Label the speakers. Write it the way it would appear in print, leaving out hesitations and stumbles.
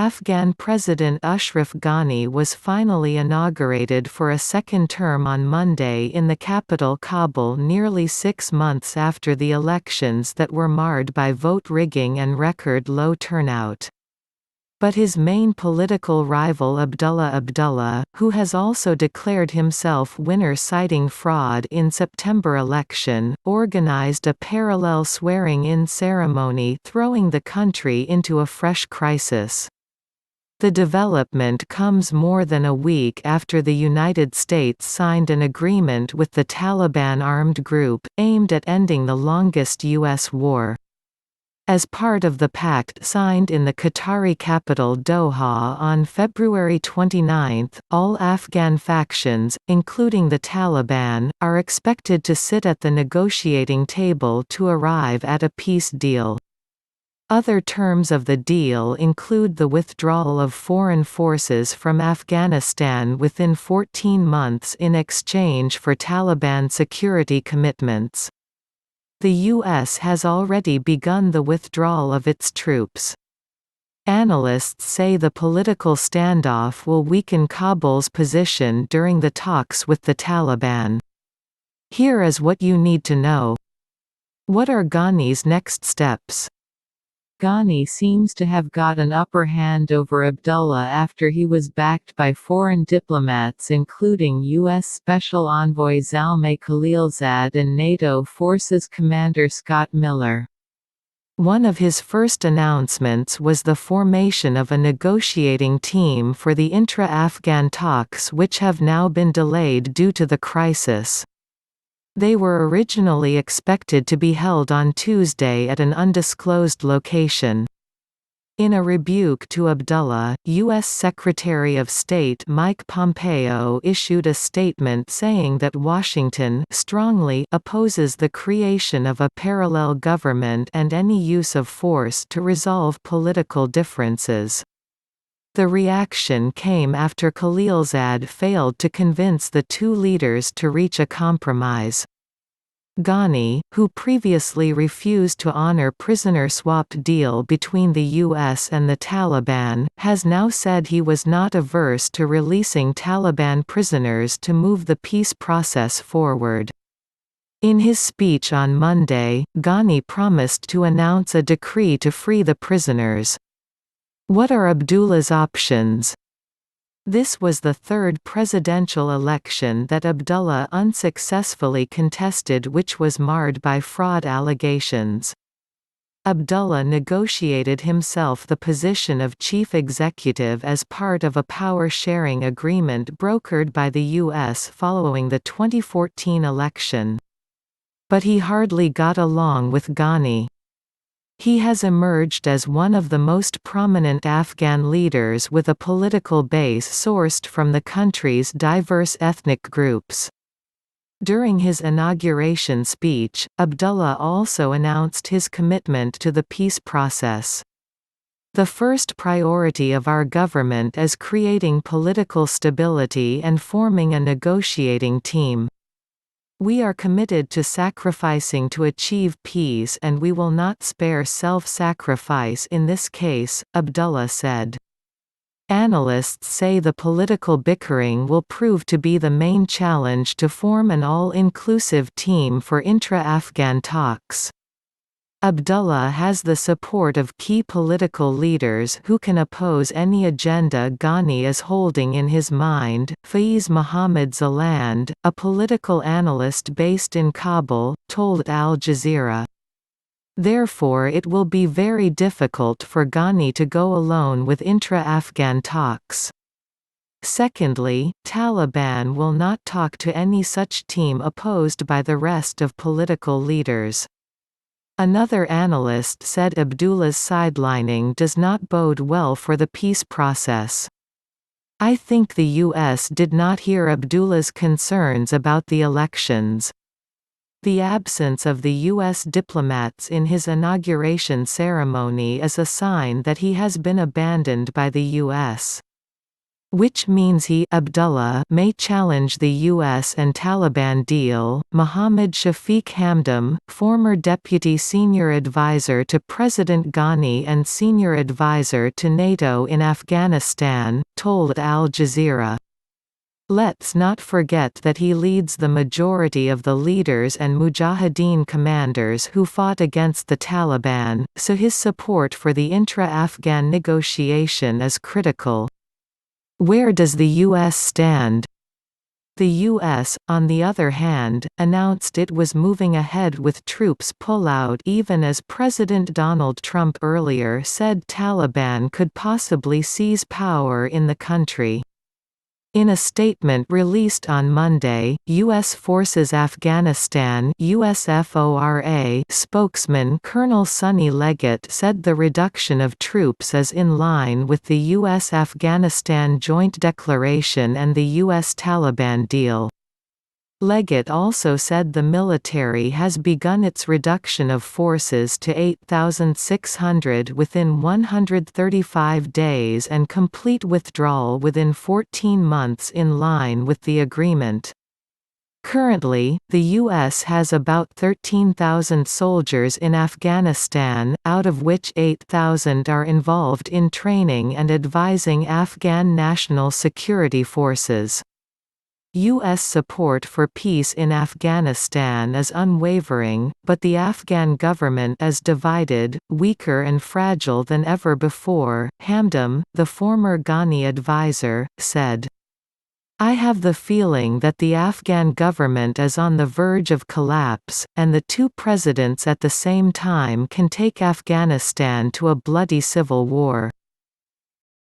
Speaker 1: Afghan President Ashraf Ghani was finally inaugurated for a second term on Monday in the capital Kabul, nearly 6 months after the elections that were marred by vote rigging and record low turnout. But his main political rival Abdullah Abdullah, who has also declared himself winner citing fraud in September election, organized a parallel swearing-in ceremony, throwing the country into a fresh crisis. The development comes more than a week after the United States signed an agreement with the Taliban armed group, aimed at ending the longest U.S. war. As part of the pact signed in the Qatari capital Doha on February 29, all Afghan factions, including the Taliban, are expected to sit at the negotiating table to arrive at a peace deal. Other terms of the deal include the withdrawal of foreign forces from Afghanistan within 14 months in exchange for Taliban security commitments. The U.S. has already begun the withdrawal of its troops. Analysts say the political standoff will weaken Kabul's position during the talks with the Taliban. Here is what you need to know. What are Ghani's next steps? Ghani seems to have got an upper hand over Abdullah after he was backed by foreign diplomats including U.S. Special Envoy Zalmay Khalilzad and NATO Forces Commander Scott Miller. One of his first announcements was the formation of a negotiating team for the intra-Afghan talks, which have now been delayed due to the crisis. They were originally expected to be held on Tuesday at an undisclosed location. In a rebuke to Abdullah, U.S. Secretary of State Mike Pompeo issued a statement saying that Washington strongly opposes the creation of a parallel government and any use of force to resolve political differences. The reaction came after Khalilzad failed to convince the two leaders to reach a compromise. Ghani, who previously refused to honor prisoner swap deal between the U.S. and the Taliban, has now said he was not averse to releasing Taliban prisoners to move the peace process forward. In his speech on Monday, Ghani promised to announce a decree to free the prisoners. What are Abdullah's options? This was the third presidential election that Abdullah unsuccessfully contested, which was marred by fraud allegations. Abdullah negotiated himself the position of chief executive as part of a power-sharing agreement brokered by the U.S. following the 2014 election. But he hardly got along with Ghani. He has emerged as one of the most prominent Afghan leaders with a political base sourced from the country's diverse ethnic groups. During his inauguration speech, Abdullah also announced his commitment to the peace process. The first priority of our government is creating political stability and forming a negotiating team. We are committed to sacrificing to achieve peace, and we will not spare self-sacrifice in this case, Abdullah said. Analysts say the political bickering will prove to be the main challenge to form an all-inclusive team for intra-Afghan talks. Abdullah has the support of key political leaders who can oppose any agenda Ghani is holding in his mind. Faiz Mohammed Zaland, a political analyst based in Kabul, told Al Jazeera. Therefore it will be very difficult for Ghani to go alone with intra-Afghan talks. Secondly, Taliban will not talk to any such team opposed by the rest of political leaders. Another analyst said Abdullah's sidelining does not bode well for the peace process. I think the U.S. did not hear Abdullah's concerns about the elections. The absence of the U.S. diplomats in his inauguration ceremony is a sign that he has been abandoned by the U.S. which means he Abdullah may challenge the US and Taliban deal. Mohammad Shafiq Hamdam, former deputy senior advisor to President Ghani and senior advisor to NATO in Afghanistan, told Al Jazeera, "Let's not forget that he leads the majority of the leaders and Mujahideen commanders who fought against the Taliban, so his support for the intra-Afghan negotiation is critical." Where does the U.S. stand? The U.S., on the other hand, announced it was moving ahead with troops pullout even as President Donald Trump earlier said Taliban could possibly seize power in the country. In a statement released on Monday, U.S. Forces-Afghanistan USFOR-A spokesman Colonel Sonny Leggett said the reduction of troops is in line with the US-Afghanistan Joint Declaration and the US-Taliban deal. Leggett also said the military has begun its reduction of forces to 8,600 within 135 days and complete withdrawal within 14 months in line with the agreement. Currently, the U.S. has about 13,000 soldiers in Afghanistan, out of which 8,000 are involved in training and advising Afghan National Security Forces. U.S. support for peace in Afghanistan is unwavering, but the Afghan government is divided, weaker and fragile than ever before, Hamdam, the former Ghani advisor, said. "I have the feeling that the Afghan government is on the verge of collapse, and the two presidents at the same time can take Afghanistan to a bloody civil war."